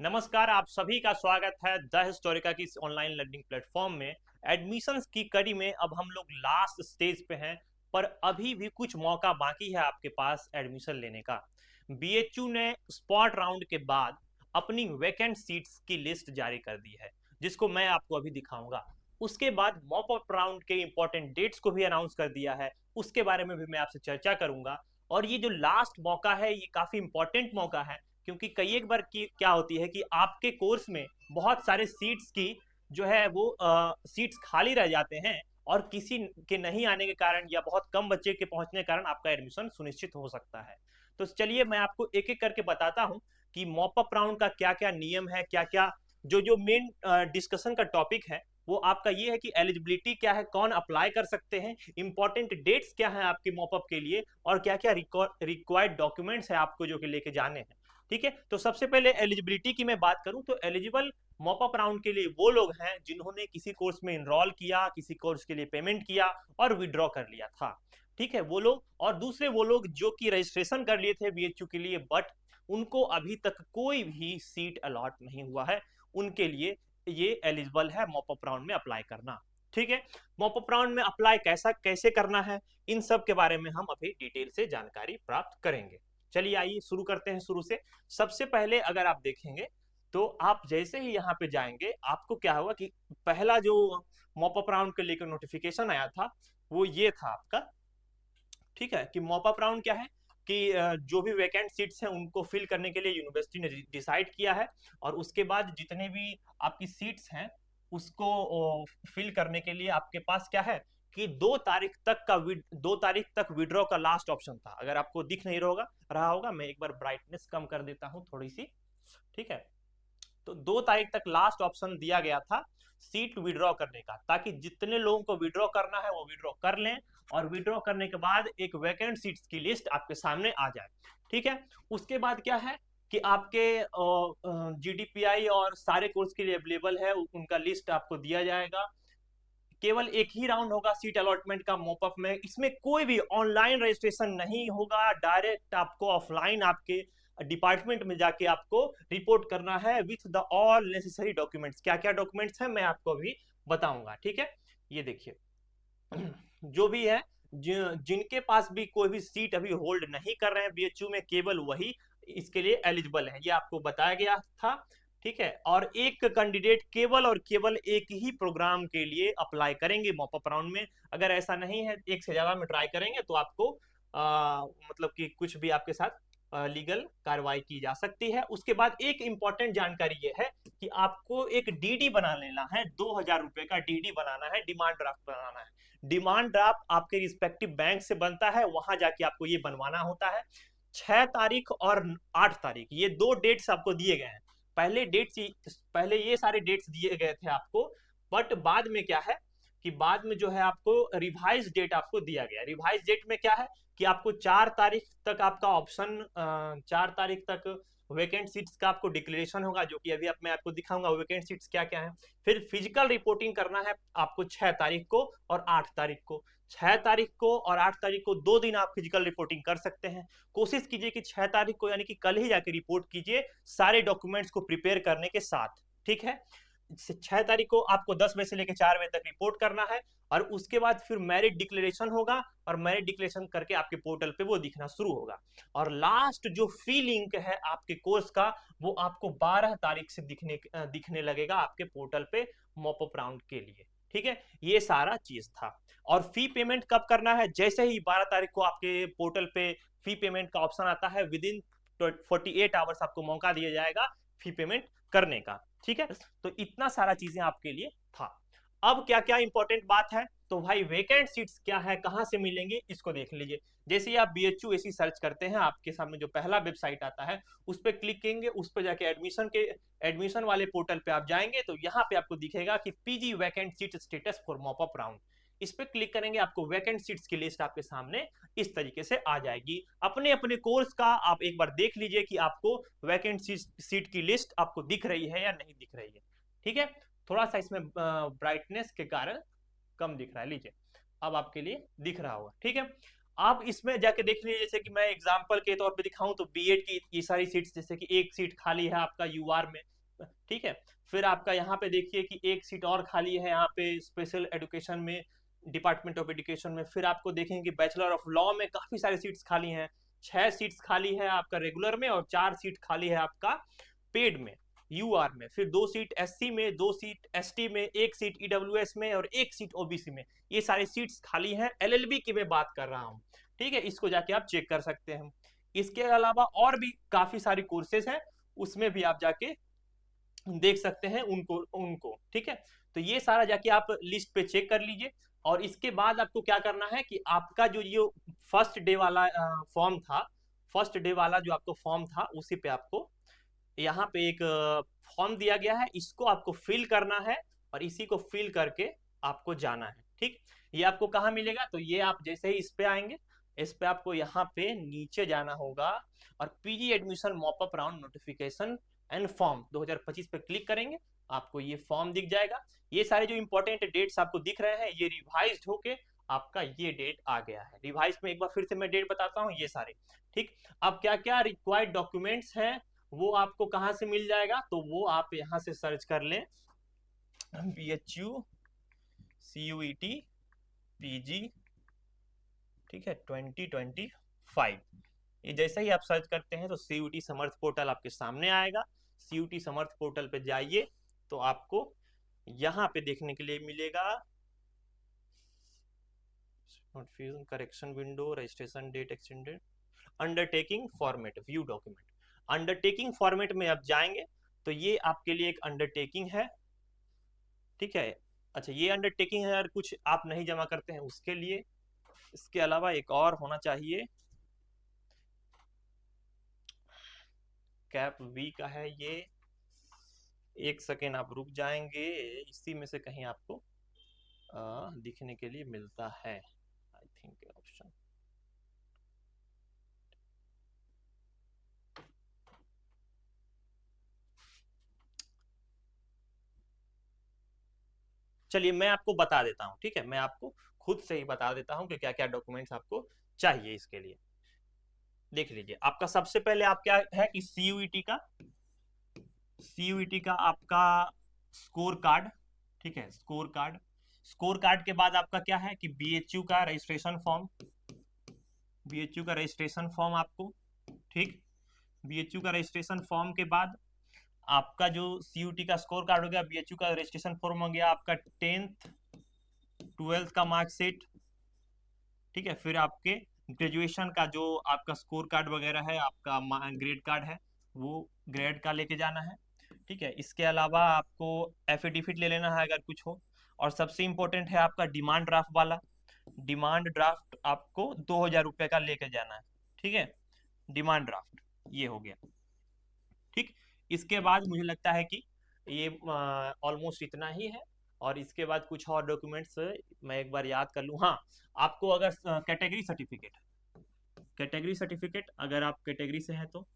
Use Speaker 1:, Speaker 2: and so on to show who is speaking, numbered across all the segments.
Speaker 1: नमस्कार, आप सभी का स्वागत है द हिस्टोरिका की इस ऑनलाइन लर्निंग प्लेटफॉर्म में। एडमिशंस की कड़ी में अब हम लोग लास्ट स्टेज पे हैं, पर अभी भी कुछ मौका बाकी है आपके पास एडमिशन लेने का। बीएचयू ने स्पॉट राउंड के बाद अपनी वैकेंट सीट्स की लिस्ट जारी कर दी है, जिसको मैं आपको अभी दिखाऊंगा। उसके बाद मॉप अप राउंड के इंपॉर्टेंट डेट्स को भी अनाउंस कर दिया है, उसके बारे में भी मैं आपसे चर्चा करूंगा। और ये जो लास्ट मौका है, ये काफी इंपॉर्टेंट मौका है, क्योंकि कई एक बार की क्या होती है कि आपके कोर्स में बहुत सारे सीट्स की जो है वो सीट्स खाली रह जाते हैं, और किसी के नहीं आने के कारण या बहुत कम बच्चे के पहुंचने के कारण आपका एडमिशन सुनिश्चित हो सकता है। तो चलिए मैं आपको एक एक करके बताता हूं कि मॉप अप राउंड का क्या क्या नियम है, क्या क्या जो जो मेन डिस्कशन का टॉपिक है वो आपका ये है कि एलिजिबिलिटी क्या है, कौन अप्लाई कर सकते हैं, इंपॉर्टेंट डेट्स क्या है आपके मॉपअप के लिए, और क्या क्या रिक्वायर्ड डॉक्यूमेंट्स है आपको जो कि लेके जाने हैं। ठीक है, तो सबसे पहले एलिजिबिलिटी की मैं बात करूं तो एलिजिबल मॉपअप राउंड के लिए वो लोग हैं जिन्होंने किसी कोर्स में इनरोल किया, किसी कोर्स के लिए पेमेंट किया और विड्रॉ कर लिया था। ठीक है, वो लोग, और दूसरे वो लोग जो कि रजिस्ट्रेशन कर लिए थे बीएचयू के लिए, बट उनको अभी तक कोई भी सीट अलॉट नहीं हुआ है, उनके लिए ये एलिजिबल है मॉपअप राउंड में अप्लाई करना। ठीक है, मॉपअप राउंड में अप्लाई कैसे करना है, इन सब के बारे में हम अभी डिटेल से जानकारी प्राप्त करेंगे। चलिए आइए शुरू करते हैं शुरू से। सबसे पहले अगर आप देखेंगे तो आप जैसे ही यहाँ पे जाएंगे आपको क्या होगा कि पहला जो मॉपअप राउंड के लेकर नोटिफिकेशन आया था वो ये था आपका। ठीक है, कि मॉपअप राउंड क्या है कि जो भी वैकेंट सीट्स हैं उनको फिल करने के लिए यूनिवर्सिटी ने डिसाइड किया है, और उसके बाद जितने भी आपकी सीट्स हैं उसको फिल करने के लिए आपके पास क्या है कि 2 तारीख तक विड्रॉ का लास्ट ऑप्शन था। अगर आपको दिख नहीं रहा होगा, मैं एक बार ब्राइटनेस कम कर देता हूं थोड़ी सी। ठीक है, तो 2 तारीख तक लास्ट ऑप्शन दिया गया था सीट विड्रॉ करने का, ताकि जितने लोगों को विड्रॉ करना है वो विड्रॉ कर लें, और विड्रॉ करने के बाद एक वैकेंट सीट्स की लिस्ट आपके सामने आ जाए। ठीक है, उसके बाद क्या है कि आपके जीडीपीआई और सारे कोर्स के लिए अवेलेबल है, उनका लिस्ट आपको दिया जाएगा। केवल एक ही राउंड होगा सीट अलॉटमेंट का मोपअप में, इसमें कोई भी ऑनलाइन रजिस्ट्रेशन नहीं होगा, डायरेक्ट आपको ऑफलाइन आपके डिपार्टमेंट में जाके आपको रिपोर्ट करना है with the all necessary documents. क्या क्या डॉक्यूमेंट्स हैं मैं आपको अभी बताऊंगा। ठीक है, ये देखिए जो भी है, जिनके पास भी कोई भी सीट अभी होल्ड नहीं कर रहे हैं बीएचयू में, केवल वही इसके लिए एलिजिबल है, ये आपको बताया गया था। ठीक है, और एक कैंडिडेट केवल और केवल एक ही प्रोग्राम के लिए अप्लाई करेंगे मॉपअप राउंड में। अगर ऐसा नहीं है, एक से ज्यादा में ट्राई करेंगे तो आपको मतलब कि कुछ भी आपके साथ लीगल कार्रवाई की जा सकती है। उसके बाद एक इंपॉर्टेंट जानकारी ये है कि आपको एक डीडी बना लेना है, 2,000 रुपए का डीडी बनाना है, डिमांड ड्राफ्ट बनाना है। डिमांड ड्राफ्ट आपके रिस्पेक्टिव बैंक से बनता है, वहां जाके आपको ये बनवाना होता है। 6 तारीख और 8 तारीख, ये 2 डेट्स आपको दिए गए हैं। पहले ये सारे डेट्स दिए गए थे आपको, बट बाद में क्या है कि बाद में जो है आपको रिवाइज डेट आपको दिया गया। रिवाइज डेट में क्या है कि आपको 4 तारीख तक आपका ऑप्शन, 4 तारीख तक वैकेंट सीट्स का आपको डिक्लेरेशन होगा, जो कि अभी मैं आपको दिखाऊंगा वैकेंट सीट्स क्या क्या है। फिर फिजिकल रिपोर्टिंग करना है आपको 6 तारीख को और 8 तारीख को। 6 तारीख को और 8 तारीख को 2 दिन आप फिजिकल रिपोर्टिंग कर सकते हैं। कोशिश कीजिए कि 6 तारीख को यानी कि कल ही जाके रिपोर्ट कीजिए सारे डॉक्यूमेंट्स को प्रिपेयर करने के साथ। ठीक है, 6 तारीख को आपको 10 बजे से लेकर 4 बजे तक रिपोर्ट करना है, और उसके बाद फिर मैरिट डिक्लेरेशन होगा, और मैरिट डिक्लेरेशन करके आपके पोर्टल पे वो दिखना शुरू होगा। और लास्ट जो फी लिंक है आपके कोर्स का, वो आपको 12 तारीख से दिखने लगेगा आपके पोर्टल पे मॉपअप राउंड के लिए। ठीक है, ये सारा चीज था। और फी पेमेंट कब करना है, जैसे ही 12 तारीख को आपके पोर्टल पे फी पेमेंट का ऑप्शन आता है, विद इन 48 आवर्स आपको मौका दिया जाएगा फी पेमेंट करने का। ठीक है, तो इतना सारा चीजें आपके लिए था। अब क्या क्या इंपॉर्टेंट बात है, तो भाई वेकेंट सीट्स क्या है, कहां से मिलेंगे, इसको देख लीजिए। जैसे ही आप बीएचयू एसी सर्च करते हैं, आपके सामने जो पहला वेबसाइट आता है उस पर क्लिक करेंगे, उस पर जाके एडमिशन वाले पोर्टल पे आप जाएंगे तो यहाँ पे आपको दिखेगा कि PG vacant seat status for mop up round. इस पे क्लिक करेंगे, आपको वैकेंट सीट्स की लिस्ट आपके सामने इस तरीके से आ जाएगी। अपने अपने कोर्स का आप एक बार देख लीजिए कि आपको वैकेंट सीट की लिस्ट आपको दिख रही है या नहीं दिख रही है। ठीक है, थोड़ा सा इसमें ब्राइटनेस के कारण कम दिख रहा है, लीजिए अब आपके लिए दिख रहा होगा। ठीक है, आप इसमें जाके देख लीजिए, जैसे कि मैं एग्जांपल के तौर पे दिखाऊं तो बीएड की ये सारी सीट्स, जैसे कि एक सीट खाली है आपका यूआर में, ठीक है। फिर आपका यहाँ पे देखिए कि एक सीट और खाली है यहाँ पे स्पेशल एजुकेशन में, डिपार्टमेंट ऑफ एजुकेशन में। फिर आपको देखेंगे बैचलर ऑफ लॉ में काफी सारी सीट्स खाली हैं, 6 सीट्स खाली है आपका रेगुलर में, और 4 सीट खाली है आपका पेड में यूआर में। फिर 2 सीट एससी में, 2 सीट एसटी में, 1 सीट ईडब्ल्यूएस में और 1 सीट ओबीसी में। ये सारी सीट्स खाली हैं। एलएलबी की मैं बात कर रहा हूँ, ठीक है, इसको जाके आप चेक कर सकते हैं। इसके अलावा और भी काफी सारी कोर्सेज हैं, उसमें भी आप जाके देख सकते हैं उनको ठीक है। तो ये सारा जाके आप लिस्ट पे चेक कर लीजिए। और इसके बाद आपको क्या करना है कि आपका जो ये फर्स्ट डे वाला फॉर्म था, फर्स्ट डे वाला जो आपको फॉर्म था, उसी पे आपको यहाँ पे एक फॉर्म दिया गया है, इसको आपको फिल करना है और इसी को फिल करके आपको जाना है, ठीक। ये आपको कहाँ मिलेगा, तो ये आप जैसे ही इस पे आएंगे, इस पे आपको यहाँ पे नीचे जाना होगा और PG admission mop up round notification and form 2025 पे क्लिक करेंगे, आपको ये फॉर्म दिख जाएगा। ये सारे जो इंपॉर्टेंट डेट्स आपको दिख रहे हैं, ये रिवाइज्ड होके आपका ये डेट आ गया है। रिवाइज में एक बार फिर से मैं डेट बताता हूँ, ये सारे, ठीक। अब क्या क्या रिक्वायर्ड डॉक्यूमेंट्स हैं वो आपको कहाँ से मिल जाएगा, तो वो आप यहाँ से सर्च कर लें, BHU CUET PG, ठीक है, 2025। ये जैसे ही आप सर्च करते हैं तो CUET समर्थ पोर्टल आपके सामने आएगा। CUET समर्थ पोर्टल पे जाइए तो आपको यहाँ पे देखने के लिए मिलेगा notification, correction window, registration date extended, undertaking format, view document. Undertaking format में आप जाएंगे तो ये आपके लिए एक अंडरटेकिंग है, ठीक है। अच्छा, ये अंडरटेकिंग है, अगर कुछ आप नहीं जमा करते हैं उसके लिए। इसके अलावा एक और होना चाहिए, कैप वी का है ये। एक सेकेंड आप रुक जाएंगे, इसी में से कहीं आपको दिखने के लिए मिलता है, आई थिंक ऑप्शन। चलिए मैं आपको बता देता हूँ, ठीक है, मैं आपको खुद से ही बता देता हूँ कि क्या क्या डॉक्यूमेंट्स आपको चाहिए इसके लिए। देख लीजिए, आपका सबसे पहले आप क्या है कि सीयूईटी का आपका स्कोर कार्ड, ठीक है, स्कोर कार्ड। स्कोर कार्ड के बाद आपका क्या है कि बीएचयू का रजिस्ट्रेशन फॉर्म, बीएचयू का रजिस्ट्रेशन फॉर्म आपको, ठीक। बीएचयू का रजिस्ट्रेशन फॉर्म के बाद आपका जो सीयूटी का स्कोर कार्ड हो गया, बीएचयू का रजिस्ट्रेशन फॉर्म हो गया, आपका 10th 12th का मार्कशीट, ठीक है। फिर आपके ग्रेजुएशन का जो आपका स्कोर कार्ड वगैरह है, आपका ग्रेड कार्ड है, वो ग्रेड का लेके जाना है, ठीक है। इसके अलावा आपको एफिडेविट ले लेना है अगर कुछ हो। और सबसे इंपॉर्टेंट है आपका डिमांड ड्राफ्ट वाला, डिमांड ड्राफ्ट आपको 2000 रुपये का लेके जाना है, ठीक है। डिमांड ड्राफ्ट ये हो गया, ठीक। इसके बाद मुझे लगता है कि ये ऑलमोस्ट इतना ही है। और इसके बाद कुछ और डॉक्यूमेंट्स मैं एक बार याद कर लूँ। हाँ, आपको अगर कैटेगरी सर्टिफिकेट, कैटेगरी सर्टिफिकेट अगर आप कैटेगरी से हैं तो,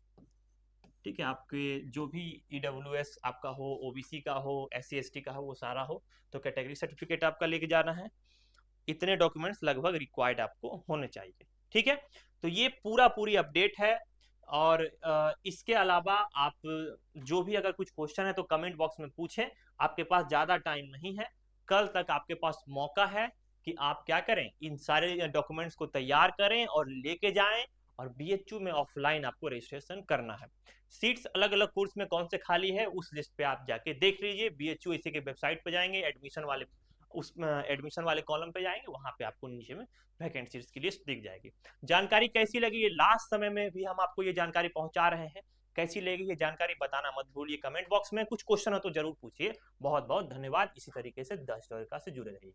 Speaker 1: ठीक है, आपके जो भी ईडब्ल्यूएस आपका हो, ओबीसी का हो, SC ST का हो, वो सारा हो, तो कैटेगरी सर्टिफिकेट आपका लेके जाना है। इतने डॉक्यूमेंट्स लगभग रिक्वायर्ड आपको होने चाहिए, ठीक है। तो ये पूरी अपडेट है। और इसके अलावा आप जो भी अगर कुछ क्वेश्चन है तो कमेंट बॉक्स में पूछें, आपके पास ज़्यादा टाइम नहीं है, कल तक आपके पास मौका है कि आप क्या करें, इन सारे डॉक्यूमेंट्स को तैयार करें और लेके जाएं। और बीएचयू में ऑफलाइन आपको रजिस्ट्रेशन करना है। सीट्स अलग अलग कोर्स में कौन से खाली है उस लिस्ट पे आप जाके देख लीजिए। बीएचयू इसी के वेबसाइट पे जाएंगे, एडमिशन वाले उस एडमिशन वाले कॉलम पे जाएंगे, वहां पे आपको नीचे में वैकेंट सीट्स की लिस्ट दिख जाएगी। जानकारी कैसी लगी, ये लास्ट समय में भी हम आपको ये जानकारी पहुंचा रहे हैं, कैसी लगी ये जानकारी बताना मत भूलिए कमेंट बॉक्स में। कुछ क्वेश्चन हो तो जरूर पूछिए। बहुत बहुत धन्यवाद। इसी तरीके से द हिस्टोरिका से जुड़े रहिए।